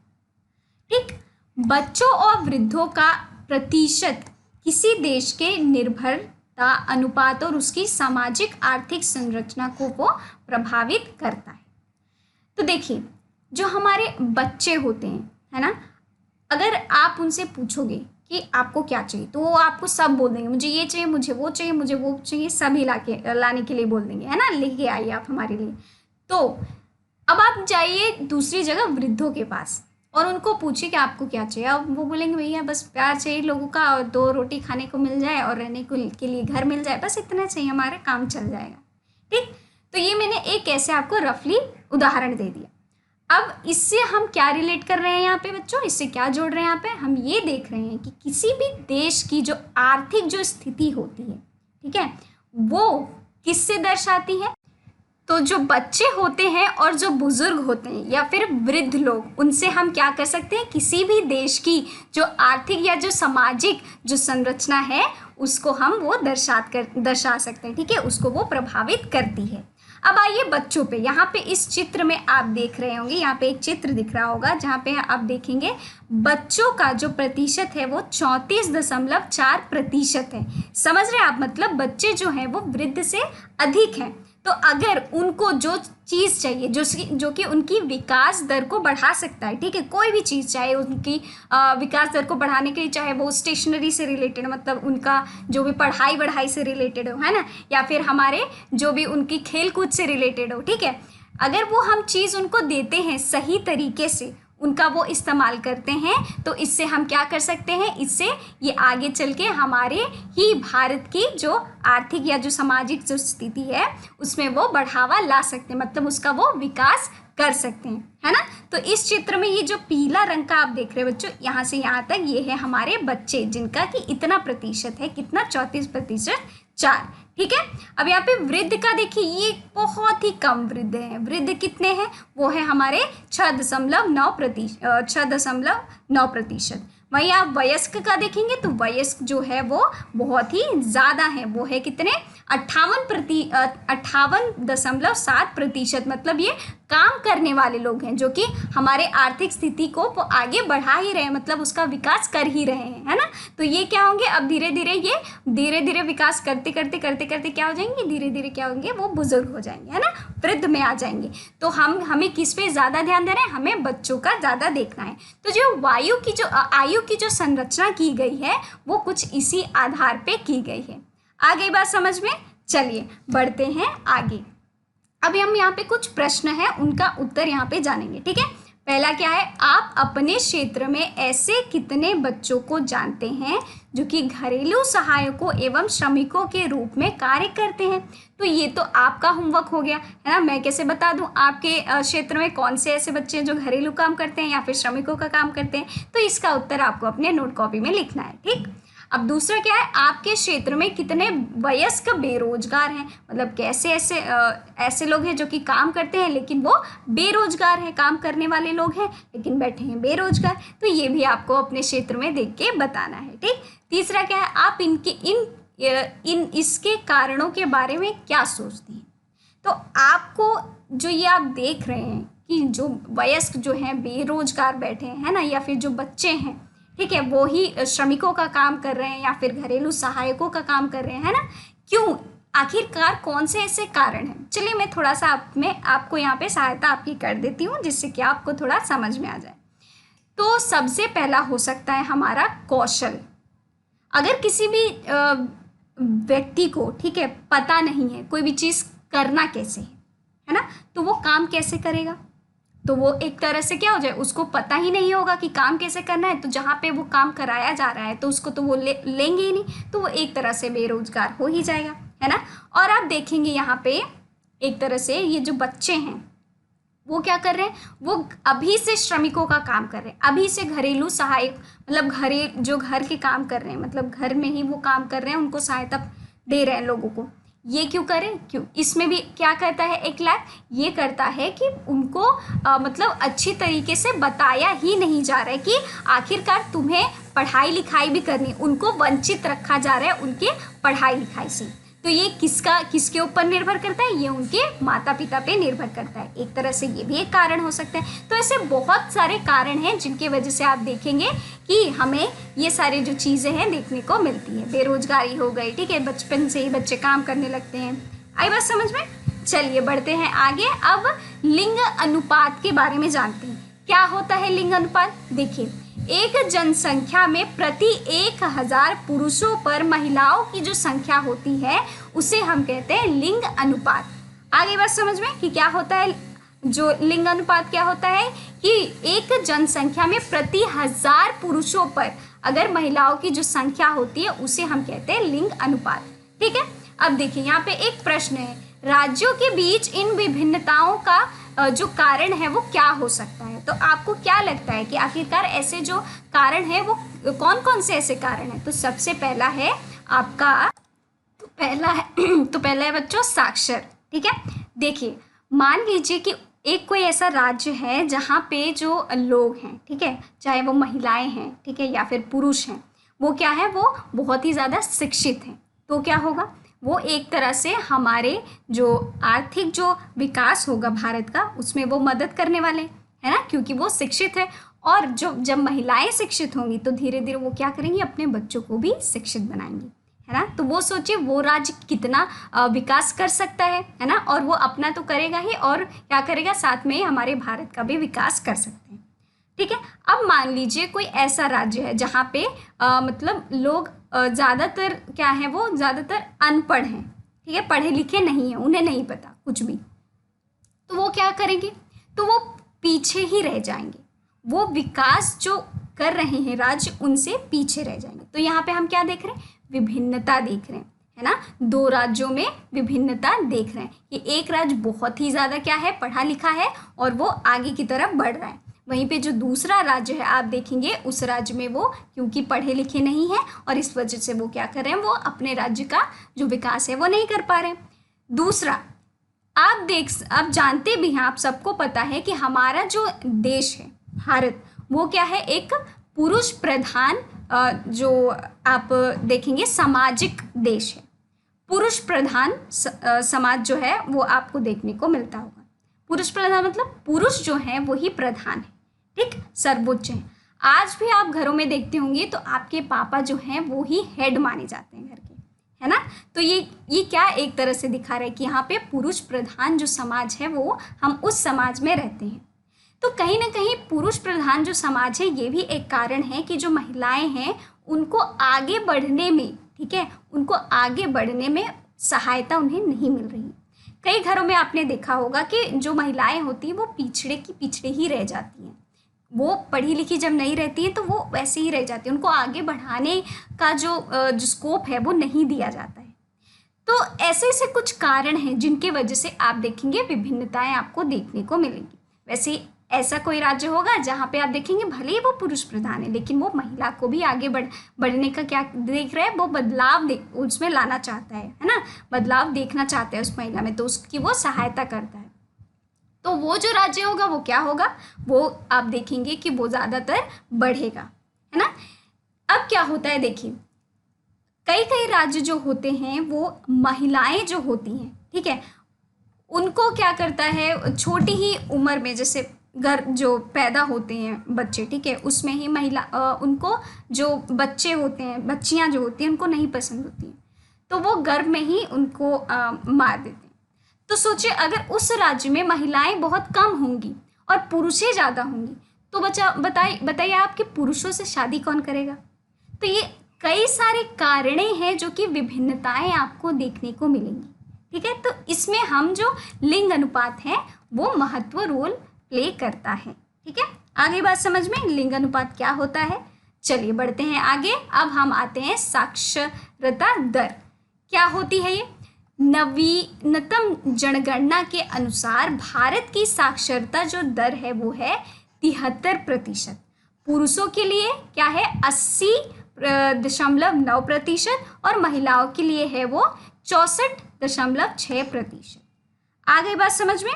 ठीक। बच्चों और वृद्धों का प्रतिशत किसी देश के निर्भरता अनुपात और उसकी सामाजिक आर्थिक संरचना को वो प्रभावित करता है। तो देखिए जो हमारे बच्चे होते हैं, है ना, अगर आप उनसे पूछोगे कि आपको क्या चाहिए तो वो आपको सब बोल देंगे, मुझे ये चाहिए, मुझे वो चाहिए, मुझे वो चाहिए, सभी लाने के लिए बोल देंगे, है ना, लेके आइए आप हमारे लिए। तो अब आप जाइए दूसरी जगह वृद्धों के पास और उनको पूछिए कि आपको क्या चाहिए। अब वो बोलेंगे भैया बस प्यार चाहिए लोगों का और 2 रोटी खाने को मिल जाए और रहने के लिए घर मिल जाए, बस इतना चाहिए, हमारा काम चल जाएगा, ठीक। तो ये मैंने एक ऐसे आपको रफली उदाहरण दे दिया। अब इससे हम क्या रिलेट कर रहे हैं यहाँ पे बच्चों, इससे क्या जोड़ रहे हैं यहाँ पे, हम ये देख रहे हैं कि किसी भी देश की जो आर्थिक जो स्थिति होती है, ठीक है, वो किससे दर्शाती है, तो जो बच्चे होते हैं और जो बुजुर्ग होते हैं या फिर वृद्ध लोग, उनसे हम क्या कर सकते हैं, किसी भी देश की जो आर्थिक या जो सामाजिक जो संरचना है उसको हम वो दर्शा सकते हैं, ठीक है, उसको वो प्रभावित करती है। अब आइए बच्चों पे, यहाँ पे इस चित्र में आप देख रहे होंगे, यहाँ पे एक चित्र दिख रहा होगा जहाँ पे आप देखेंगे बच्चों का जो प्रतिशत है वो 34.4% है। समझ रहे हैं आप, मतलब बच्चे जो हैं वो वृद्ध से अधिक हैं। तो अगर उनको जो चीज़ चाहिए जो कि उनकी विकास दर को बढ़ा सकता है, ठीक है, कोई भी चीज़ चाहे उनकी विकास दर को बढ़ाने के लिए, चाहे वो स्टेशनरी से रिलेटेड, मतलब उनका जो भी पढ़ाई से रिलेटेड हो, है ना, या फिर हमारे जो भी उनकी खेल कूद से रिलेटेड हो, ठीक है, अगर वो हम चीज़ उनको देते हैं सही तरीके से, उनका वो इस्तेमाल करते हैं, तो इससे हम क्या कर सकते हैं, इससे ये आगे चल के हमारे ही भारत की जो आर्थिक या जो सामाजिक जो स्थिति है उसमें वो बढ़ावा ला सकते हैं, मतलब उसका वो विकास कर सकते हैं, है ना। तो इस चित्र में ये जो पीला रंग का आप देख रहे हो बच्चों, यहाँ से यहाँ तक ये है हमारे बच्चे, जिनका कि इतना प्रतिशत है, कितना 34.4, ठीक है। अब यहाँ पे वृद्ध का देखिए, ये बहुत ही कम वृद्ध है। वृद्ध कितने हैं, वो है हमारे 6.9%। वहीं आप वयस्क का देखेंगे तो वयस्क जो है वो बहुत ही ज़्यादा है, वो है कितने, 58.7%, मतलब ये काम करने वाले लोग हैं जो कि हमारे आर्थिक स्थिति को वो आगे बढ़ा ही रहे हैं, मतलब उसका विकास कर ही रहे हैं, है ना। तो ये क्या होंगे, अब धीरे धीरे विकास करते क्या हो जाएंगे, धीरे धीरे क्या होंगे, वो बुजुर्ग हो जाएंगे, है ना, वृद्ध में आ जाएंगे। तो हमें किस पे ज़्यादा ध्यान दे रहे हैं, हमें बच्चों का ज़्यादा देखना है। तो जो आयु की जो संरचना की गई है वो कुछ इसी आधार पे की गई है। आ गई बात समझ में, चलिए बढ़ते हैं आगे। अभी हम यहाँ पे कुछ प्रश्न हैं, उनका उत्तर यहाँ पे जानेंगे, ठीक है। पहला क्या है, आप अपने क्षेत्र में ऐसे कितने बच्चों को जानते हैं जो कि घरेलू सहायकों एवं श्रमिकों के रूप में कार्य करते हैं। तो ये तो आपका होमवर्क हो गया, है ना। मैं कैसे बता दूं आपके क्षेत्र में कौन से ऐसे बच्चे हैं जो घरेलू काम करते हैं या फिर श्रमिकों का काम करते हैं, तो इसका उत्तर आपको अपने नोट कॉपी में लिखना है, ठीक। अब दूसरा क्या है, आपके क्षेत्र में कितने वयस्क बेरोजगार हैं, मतलब कैसे ऐसे लोग हैं जो कि काम करते हैं लेकिन वो बेरोजगार हैं, काम करने वाले लोग हैं लेकिन बैठे हैं बेरोजगार। तो ये भी आपको अपने क्षेत्र में देख के बताना है, ठीक। तीसरा क्या है, आप इसके कारणों के बारे में क्या सोचते हैं। तो आपको जो ये आप देख रहे हैं कि जो वयस्क जो हैं बेरोजगार बैठे हैं, है ना, या फिर जो बच्चे हैं, ठीक है, वो ही श्रमिकों का काम कर रहे हैं या फिर घरेलू सहायकों का काम कर रहे हैं, है ना, क्यों, आखिरकार कौन से ऐसे कारण हैं। चलिए मैं थोड़ा सा आपको यहाँ पे सहायता आपकी कर देती हूँ जिससे कि आपको थोड़ा समझ में आ जाए। तो सबसे पहला हो सकता है हमारा कौशल। अगर किसी भी व्यक्ति को, ठीक है, पता नहीं है कोई भी चीज़ करना कैसे है ना, तो वो काम कैसे करेगा, तो वो एक तरह से क्या हो जाए, उसको पता ही नहीं होगा कि काम कैसे करना है, तो जहाँ पे वो काम कराया जा रहा है तो उसको तो वो लेंगे ही नहीं, तो वो एक तरह से बेरोजगार हो ही जाएगा, है ना। और आप देखेंगे यहाँ पे एक तरह से ये जो बच्चे हैं वो क्या कर रहे हैं, वो अभी से श्रमिकों का काम कर रहे हैं, अभी से घरेलू सहायक, मतलब जो घर के काम कर रहे हैं, मतलब घर में ही वो काम कर रहे हैं, उनको सहायता दे रहे हैं लोगों को। ये क्यों करें, क्यों, इसमें भी क्या करता है एक लाख, ये करता है कि उनको मतलब अच्छी तरीके से बताया ही नहीं जा रहा है कि आखिरकार तुम्हें पढ़ाई लिखाई भी करनी, उनको वंचित रखा जा रहा है उनके पढ़ाई लिखाई से। तो ये किसके ऊपर निर्भर करता है, ये उनके माता पिता पे निर्भर करता है। एक तरह से ये भी एक कारण हो सकता है। तो ऐसे बहुत सारे कारण हैं जिनकी वजह से आप देखेंगे कि हमें ये सारी जो चीज़ें हैं देखने को मिलती है। बेरोजगारी हो गई, ठीक है, बचपन से ही बच्चे काम करने लगते हैं। आई बात समझ में, चलिए बढ़ते हैं आगे। अब लिंग अनुपात के बारे में जानते हैं। क्या होता है लिंग अनुपात, देखिए, एक जनसंख्या में प्रति 1000 पुरुषों पर महिलाओं की जो संख्या होती है उसे हम कहते हैं लिंग अनुपात। आगे बात समझ में कि क्या होता है, जो लिंग अनुपात क्या होता है कि एक जनसंख्या में प्रति 1000 पुरुषों पर अगर महिलाओं की जो संख्या होती है उसे हम कहते हैं लिंग अनुपात, ठीक है। अब देखिए यहाँ पे एक प्रश्न है, राज्यों के बीच इन विभिन्नताओं का जो कारण है वो क्या हो सकता है। तो आपको क्या लगता है कि आखिरकार ऐसे जो कारण है वो कौन कौन से ऐसे कारण हैं। तो सबसे पहला है आपका, तो पहला है बच्चों साक्षर। ठीक है, देखिए मान लीजिए कि एक कोई ऐसा राज्य है जहाँ पे जो लोग हैं, ठीक है, चाहे वो महिलाएं हैं, ठीक है, या फिर पुरुष हैं, वो क्या है, वो बहुत ही ज़्यादा शिक्षित हैं। तो क्या होगा, वो एक तरह से हमारे जो आर्थिक जो विकास होगा भारत का, उसमें वो मदद करने वाले है ना, क्योंकि वो शिक्षित है। और जो जब महिलाएं शिक्षित होंगी तो धीरे धीरे वो क्या करेंगी, अपने बच्चों को भी शिक्षित बनाएंगी, है ना। तो वो सोचिए वो राज्य कितना विकास कर सकता है ना। और वो अपना तो करेगा ही, और क्या करेगा, साथ में हमारे भारत का भी विकास कर सकते हैं। ठीक है, अब मान लीजिए कोई ऐसा राज्य है जहाँ पे मतलब लोग ज़्यादातर क्या है, वो ज़्यादातर अनपढ़ हैं, ठीक है, पढ़े लिखे नहीं हैं, उन्हें नहीं पता कुछ भी। तो वो क्या करेंगे, तो वो पीछे ही रह जाएंगे, वो विकास जो कर रहे हैं राज्य उनसे पीछे रह जाएंगे। तो यहाँ पे हम क्या देख रहे हैं, विभिन्नता देख रहे हैं, है ना। दो राज्यों में विभिन्नता देख रहे हैं कि एक राज्य बहुत ही ज़्यादा क्या है, पढ़ा लिखा है और वो आगे की तरफ बढ़ रहा है। वहीं पे जो दूसरा राज्य है आप देखेंगे, उस राज्य में वो क्योंकि पढ़े लिखे नहीं है और इस वजह से वो क्या कर रहे हैं, वो अपने राज्य का जो विकास है वो नहीं कर पा रहे हैं। दूसरा, आप जानते भी हैं, आप सबको पता है कि हमारा जो देश है भारत, वो क्या है, एक पुरुष प्रधान जो आप देखेंगे सामाजिक देश है। पुरुष प्रधान समाज जो है वो आपको देखने को मिलता होगा। पुरुष प्रधान मतलब पुरुष जो है वही प्रधान है, ठीक, सर्वोच्च है। आज भी आप घरों में देखते होंगे तो आपके पापा जो हैं वो ही हेड माने जाते हैं घर के, है ना। तो ये क्या एक तरह से दिखा रहा है कि यहाँ पे पुरुष प्रधान जो समाज है वो हम उस समाज में रहते हैं। तो कहीं ना कहीं पुरुष प्रधान जो समाज है ये भी एक कारण है कि जो महिलाएं हैं उनको आगे बढ़ने में, ठीक है, उनको आगे बढ़ने में सहायता उन्हें नहीं मिल रही। कई घरों में आपने देखा होगा कि जो महिलाएं होती हैं वो पीछड़े ही रह जाती हैं। वो पढ़ी लिखी जब नहीं रहती है तो वो वैसे ही रह जाती है, उनको आगे बढ़ाने का जो स्कोप है वो नहीं दिया जाता है। तो ऐसे ऐसे कुछ कारण हैं जिनकी वजह से आप देखेंगे विभिन्नताएं आपको देखने को मिलेंगी। वैसे ऐसा कोई राज्य होगा जहाँ पे आप देखेंगे भले ही वो पुरुष प्रधान है लेकिन वो महिला को भी आगे बढ़ने का क्या देख रहा है, वो बदलाव उसमें लाना चाहता है ना, बदलाव देखना चाहता है उस महिला में, तो उसकी वो सहायता करता है। तो वो जो राज्य होगा वो क्या होगा, वो आप देखेंगे कि वो ज़्यादातर बढ़ेगा, है ना। अब क्या होता है, देखिए कई राज्य जो होते हैं वो महिलाएं जो होती हैं, ठीक है, उनको क्या करता है, छोटी ही उम्र में जैसे घर जो पैदा होते हैं बच्चे, ठीक है, उसमें ही महिला उनको जो बच्चे होते हैं, बच्चियां जो होती हैं उनको नहीं पसंद होती हैं, तो वो गर्भ में ही उनको मार देते हैं। तो सोचिए अगर उस राज्य में महिलाएं बहुत कम होंगी और पुरुषें ज़्यादा होंगी तो बताइए आप कि पुरुषों से शादी कौन करेगा। तो ये कई सारे कारणें हैं जो कि विभिन्नताएं आपको देखने को मिलेंगी, ठीक है। तो इसमें हम जो लिंग अनुपात है वो महत्व रोल प्ले करता है, ठीक है। आगे बात समझ में, लिंग अनुपात क्या होता है। चलिए बढ़ते हैं आगे। अब हम आते हैं साक्षरता दर क्या होती है। ये नवीनतम जनगणना के अनुसार भारत की साक्षरता जो दर है वो है 73%। पुरुषों के लिए क्या है 80.9% और महिलाओं के लिए है वो 64.6%। आ गई बात समझ में।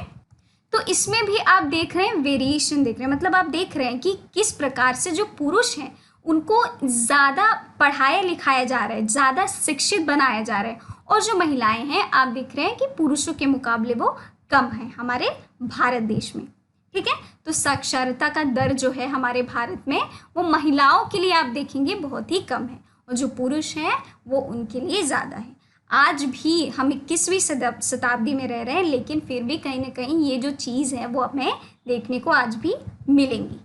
तो इसमें भी आप देख रहे हैं वेरिएशन देख रहे हैं, मतलब आप देख रहे हैं कि किस प्रकार से जो पुरुष हैं उनको ज़्यादा पढ़ाया लिखाया जा रहा है, ज़्यादा शिक्षित बनाया जा रहा है, और जो महिलाएं हैं आप देख रहे हैं कि पुरुषों के मुकाबले वो कम है हमारे भारत देश में, ठीक है। तो साक्षरता का दर जो है हमारे भारत में वो महिलाओं के लिए आप देखेंगे बहुत ही कम है, और जो पुरुष हैं वो उनके लिए ज़्यादा है। आज भी हम 21वीं शताब्दी में रह रहे हैं लेकिन फिर भी कहीं ना कहीं ये जो चीज़ है वो हमें देखने को आज भी मिलेंगी,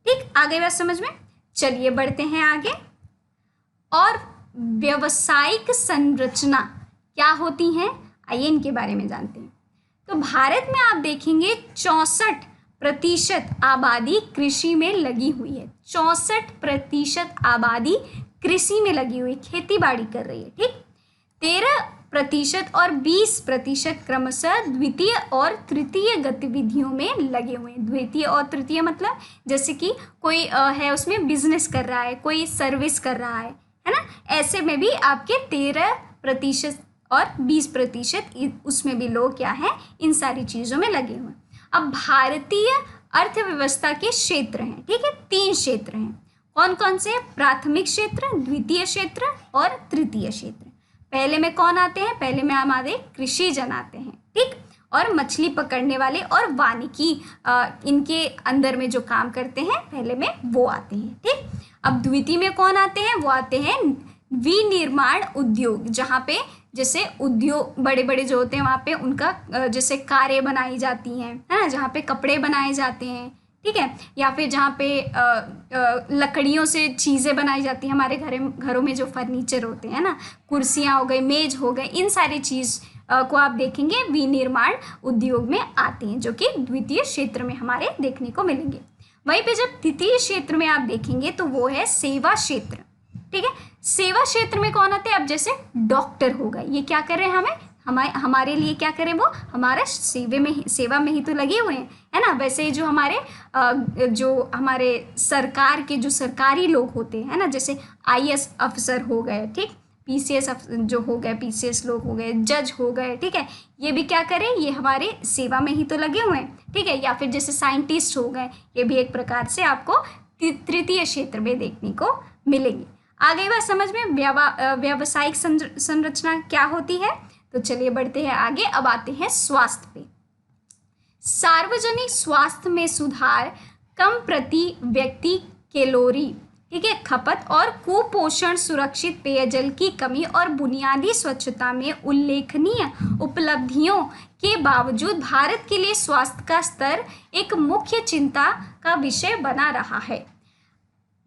ठीक। आगे बात समझ में। चलिए बढ़ते हैं आगे। और व्यावसायिक संरचना क्या होती हैं, आइए इनके बारे में जानते हैं। तो भारत में आप देखेंगे 64% आबादी कृषि में लगी हुई है। 64% आबादी कृषि में लगी हुई, खेती बाड़ी कर रही है, ठीक। प्रतिशत और 20% क्रमशः द्वितीय और तृतीय गतिविधियों में लगे हुए हैं। द्वितीय और तृतीय मतलब जैसे कि कोई है उसमें बिजनेस कर रहा है, कोई सर्विस कर रहा है ना, ऐसे में भी आपके 13% और 20% उसमें भी लोग क्या है, इन सारी चीज़ों में लगे हुए हैं। अब भारतीय अर्थव्यवस्था के क्षेत्र हैं, ठीक है, 3 क्षेत्र हैं। कौन कौन से? प्राथमिक क्षेत्र, द्वितीय क्षेत्र और तृतीय क्षेत्र। पहले में कौन आते हैं? पहले में हमारे कृषि जन आते हैं, ठीक, और मछली पकड़ने वाले और वानिकी इनके अंदर में जो काम करते हैं पहले में वो आते हैं, ठीक। अब द्वितीय में कौन आते हैं? वो आते हैं विनिर्माण उद्योग, जहाँ पे जैसे उद्योग बड़े बड़े जो होते हैं वहाँ पे उनका जैसे कारें बनाई जाती हैं, है ना, जहाँ पे कपड़े बनाए जाते हैं, ठीक है, या फिर जहाँ पे लकड़ियों से चीज़ें बनाई जाती हैं, हमारे घरों में जो फर्नीचर होते हैं ना, कुर्सियाँ हो गई, मेज हो गए, इन सारी चीज़ को आप देखेंगे विनिर्माण उद्योग में आते हैं, जो कि द्वितीय क्षेत्र में हमारे देखने को मिलेंगे। वहीं पे जब तृतीय क्षेत्र में आप देखेंगे तो वो है सेवा क्षेत्र, ठीक है। सेवा क्षेत्र में कौन आते हैं? अब जैसे डॉक्टर हो गए, ये क्या कर रहे हैं, हमारे लिए क्या करें, वो हमारे सेवा में ही तो लगे हुए हैं, है ना। वैसे ही जो हमारे सरकार के जो सरकारी लोग होते हैं ना, जैसे IAS अफसर हो गए, ठीक, PCS जो हो गए, PCS लोग हो गए, जज हो गए, ठीक है, ये भी क्या करें, ये हमारे सेवा में ही तो लगे हुए हैं, ठीक है। या फिर जैसे साइंटिस्ट हो गए, ये भी एक प्रकार से आपको तृतीय क्षेत्र में देखने को मिलेंगे। आ गई बात समझ में व्यावसायिक संरचना क्या होती है? तो चलिए बढ़ते हैं आगे। अब आते हैं स्वास्थ्य पे। सार्वजनिक स्वास्थ्य में सुधार, कम प्रति व्यक्ति कैलोरी, ठीक है, खपत और कुपोषण, सुरक्षित पेयजल की कमी और बुनियादी स्वच्छता में उल्लेखनीय उपलब्धियों के बावजूद भारत के लिए स्वास्थ्य का स्तर एक मुख्य चिंता का विषय बना रहा है।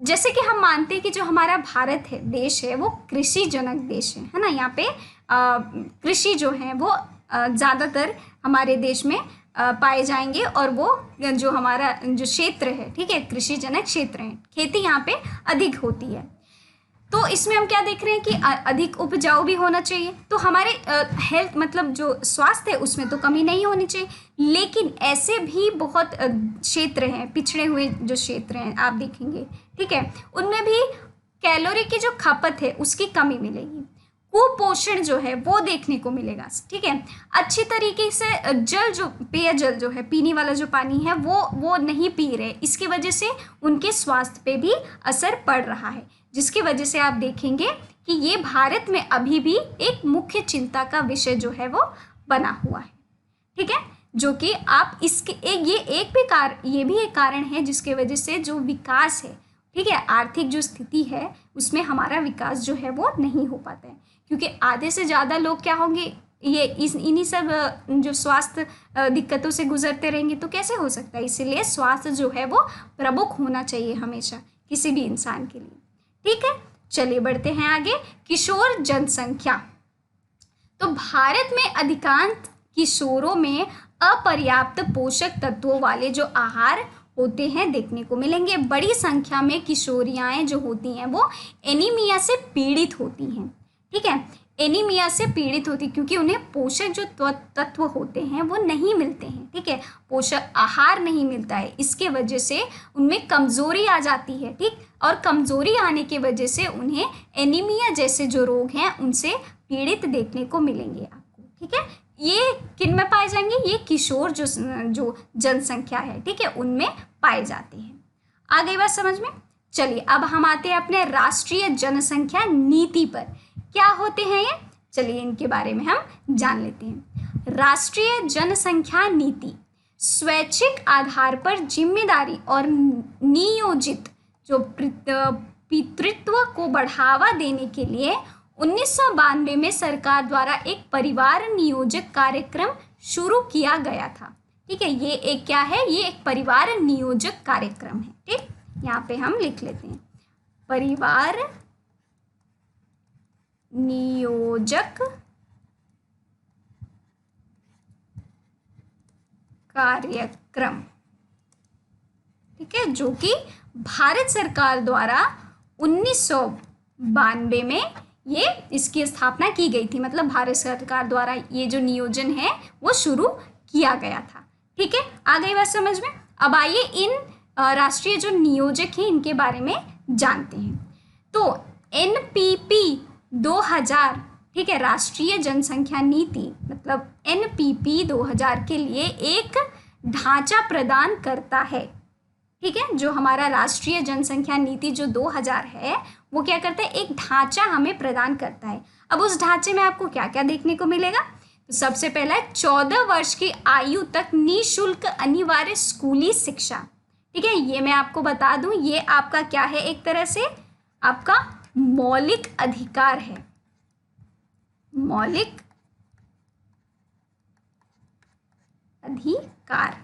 जैसे कि हम मानते हैं कि जो हमारा भारत है, देश है, वो कृषि जनक देश है ना। यहाँ पे कृषि जो है वो ज़्यादातर हमारे देश में पाए जाएंगे, और वो जो हमारा जो क्षेत्र है, ठीक है, कृषि जनक क्षेत्र है, खेती यहाँ पे अधिक होती है। तो इसमें हम क्या देख रहे हैं कि अधिक उपजाऊ भी होना चाहिए, तो हमारे हेल्थ मतलब जो स्वास्थ्य है उसमें तो कमी नहीं होनी चाहिए। लेकिन ऐसे भी बहुत क्षेत्र हैं, पिछड़े हुए जो क्षेत्र हैं आप देखेंगे, ठीक है, उनमें भी कैलोरी की जो खपत है उसकी कमी मिलेगी, कुपोषण जो है वो देखने को मिलेगा, ठीक है। अच्छी तरीके से पेयजल जो है, पीने वाला जो पानी है वो नहीं पी रहे, इसकी वजह से उनके स्वास्थ्य पे भी असर पड़ रहा है, जिसकी वजह से आप देखेंगे कि ये भारत में अभी भी एक मुख्य चिंता का विषय जो है वो बना हुआ है, ठीक है। जो कि आप इसके ये भी एक कारण है जिसके वजह से जो विकास है, ठीक है, आर्थिक जो स्थिति है उसमें हमारा विकास जो है वो नहीं हो पाता है, क्योंकि आधे से ज़्यादा लोग क्या होंगे, ये इन्हीं सब जो स्वास्थ्य दिक्कतों से गुजरते रहेंगे, तो कैसे हो सकता है। इसीलिए स्वास्थ्य जो है वो प्रमुख होना चाहिए हमेशा किसी भी इंसान के लिए, ठीक है। चलिए बढ़ते हैं आगे। किशोर जनसंख्या। तो भारत में अधिकांश किशोरों में अपर्याप्त पोषक तत्वों वाले जो आहार होते हैं देखने को मिलेंगे। बड़ी संख्या में किशोरियाएं जो होती हैं वो एनीमिया से पीड़ित होती हैं, ठीक है, एनीमिया से पीड़ित होती, क्योंकि उन्हें पोषक जो तत्व होते हैं वो नहीं मिलते हैं, ठीक है, पोषक आहार नहीं मिलता है, इसके वजह से उनमें कमज़ोरी आ जाती है, ठीक, और कमज़ोरी आने की वजह से उन्हें एनीमिया जैसे जो रोग हैं उनसे पीड़ित देखने को मिलेंगे आपको, ठीक है। ये किन में पाए जाएंगे? ये किशोर जो जनसंख्या है, ठीक है, उनमें पाए जाते हैं। आ गई बात समझ में? चलिए अब हम आते हैं अपने राष्ट्रीय जनसंख्या नीति पर। क्या होते हैं ये? चलिए इनके बारे में हम जान लेते हैं। राष्ट्रीय जनसंख्या नीति स्वैच्छिक आधार पर जिम्मेदारी और नियोजित जो पितृत्व को बढ़ावा देने के लिए 1992 में सरकार द्वारा एक परिवार नियोजक कार्यक्रम शुरू किया गया था, ठीक है। ये एक क्या है? ये एक परिवार नियोजक कार्यक्रम है, ठीक। यहाँ पे हम लिख लेते हैं परिवार नियोजक कार्यक्रम, ठीक है, जो कि भारत सरकार द्वारा 1992 में ये इसकी स्थापना की गई थी, मतलब भारत सरकार द्वारा ये जो नियोजन है वो शुरू किया गया था। ठीक है, आ गई बात समझ में। अब आइए इन राष्ट्रीय जो नियोजक हैं इनके बारे में जानते हैं। तो NPP 2000, ठीक है, राष्ट्रीय जनसंख्या नीति मतलब NPP 2000 के लिए एक ढांचा प्रदान करता है। ठीक है, जो हमारा राष्ट्रीय जनसंख्या नीति जो 2000 है वो क्या करता है, एक ढांचा हमें प्रदान करता है। अब उस ढांचे में आपको क्या क्या देखने को मिलेगा, तो सबसे पहला है 14 वर्ष की आयु तक निःशुल्क अनिवार्य स्कूली शिक्षा। ठीक है, ये मैं आपको बता दूं, ये आपका क्या है, एक तरह से आपका मौलिक अधिकार है, मौलिक अधिकार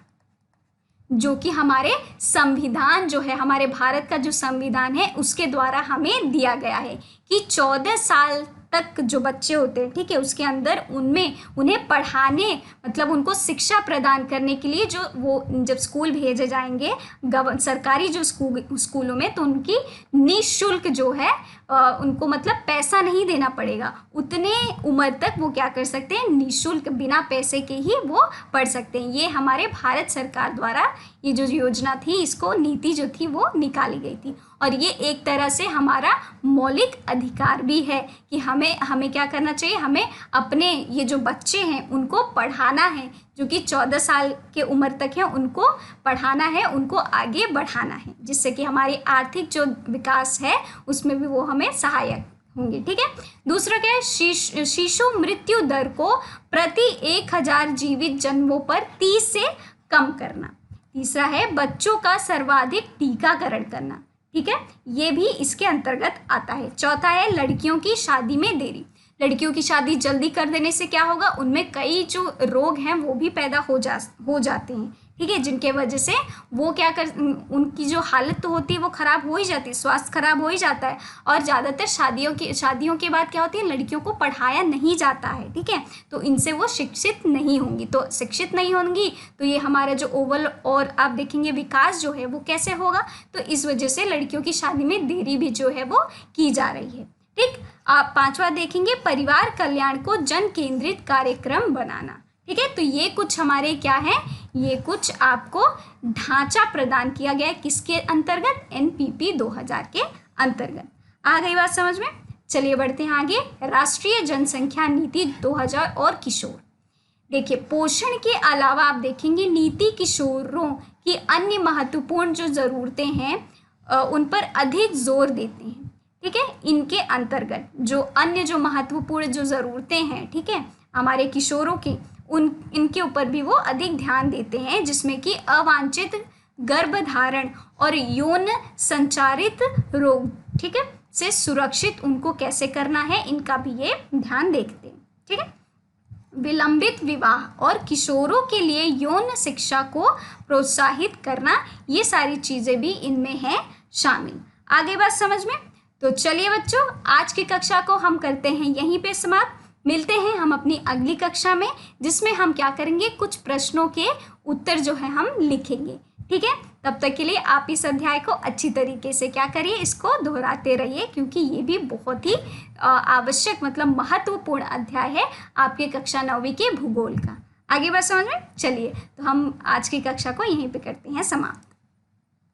जो कि हमारे संविधान जो है, हमारे भारत का जो संविधान है उसके द्वारा हमें दिया गया है कि 14 साल तक जो बच्चे होते हैं, ठीक है, उसके अंदर उनमें उन्हें पढ़ाने मतलब उनको शिक्षा प्रदान करने के लिए जो वो जब स्कूल भेजे जाएंगे सरकारी जो स्कूलों में, तो उनकी निःशुल्क जो है उनको मतलब पैसा नहीं देना पड़ेगा, उतने उम्र तक वो क्या कर सकते हैं, निःशुल्क बिना पैसे के ही वो पढ़ सकते हैं। ये हमारे भारत सरकार द्वारा ये जो योजना थी, इसको नीति जो थी वो निकाली गई थी। और ये एक तरह से हमारा मौलिक अधिकार भी है कि हमें क्या करना चाहिए, हमें अपने ये जो बच्चे हैं उनको पढ़ाना है, जो कि 14 साल के उम्र तक है उनको पढ़ाना है, उनको आगे बढ़ाना है, जिससे कि हमारी आर्थिक जो विकास है उसमें भी वो हमें सहायक होंगे। ठीक है, दूसरा क्या है, शिशु मृत्यु दर को प्रति 1000 जीवित जन्मों पर 30 से कम करना। तीसरा है बच्चों का सर्वाधिक टीकाकरण करना। ठीक है, ये भी इसके अंतर्गत आता है। चौथा है लड़कियों की शादी में देरी। लड़कियों की शादी जल्दी कर देने से क्या होगा, उनमें कई जो रोग हैं वो भी पैदा हो जाते हैं। ठीक है, जिनके वजह से वो क्या कर उनकी जो हालत तो होती है वो ख़राब हो ही जाती है, स्वास्थ्य खराब हो ही जाता है। और ज़्यादातर शादियों के बाद क्या होती है, लड़कियों को पढ़ाया नहीं जाता है। ठीक है, तो इनसे वो शिक्षित नहीं होंगी, तो शिक्षित नहीं होंगी तो ये हमारा जो ओवल और आप देखेंगे विकास जो है वो कैसे होगा, तो इस वजह से लड़कियों की शादी में देरी भी जो है वो की जा रही है। ठीक, आप पांचवा देखेंगे परिवार कल्याण को जन केंद्रित कार्यक्रम बनाना। ठीक है, तो ये कुछ हमारे क्या है, ये कुछ आपको ढांचा प्रदान किया गया है किसके अंतर्गत, NPP 2000 के अंतर्गत। आ गई बात समझ में। चलिए बढ़ते हैं आगे, राष्ट्रीय जनसंख्या नीति 2000 और किशोर। देखिए, पोषण के अलावा आप देखेंगे नीति किशोरों की अन्य महत्वपूर्ण जो ज़रूरतें हैं उन पर अधिक जोर देते हैं। ठीक है, इनके अंतर्गत जो अन्य जो महत्वपूर्ण जो ज़रूरतें हैं, ठीक है, हमारे किशोरों की इनके ऊपर भी वो अधिक ध्यान देते हैं, जिसमें कि अवांछित गर्भधारण और यौन संचारित रोग, ठीक है, से सुरक्षित उनको कैसे करना है, इनका भी ये ध्यान देखते हैं। ठीक है, विलंबित विवाह और किशोरों के लिए यौन शिक्षा को प्रोत्साहित करना, ये सारी चीज़ें भी इनमें हैं शामिल। आगे बात समझ में। तो चलिए बच्चों, आज की कक्षा को हम करते हैं यहीं पे समाप्त। मिलते हैं हम अपनी अगली कक्षा में, जिसमें हम क्या करेंगे, कुछ प्रश्नों के उत्तर जो है हम लिखेंगे। ठीक है, तब तक के लिए आप इस अध्याय को अच्छी तरीके से क्या करिए, इसको दोहराते रहिए, क्योंकि ये भी बहुत ही आवश्यक मतलब महत्वपूर्ण अध्याय है आपके कक्षा 9वीं के भूगोल का। आगे बात समझ में। चलिए, तो हम आज की कक्षा को यहीं पे करते हैं समाप्त।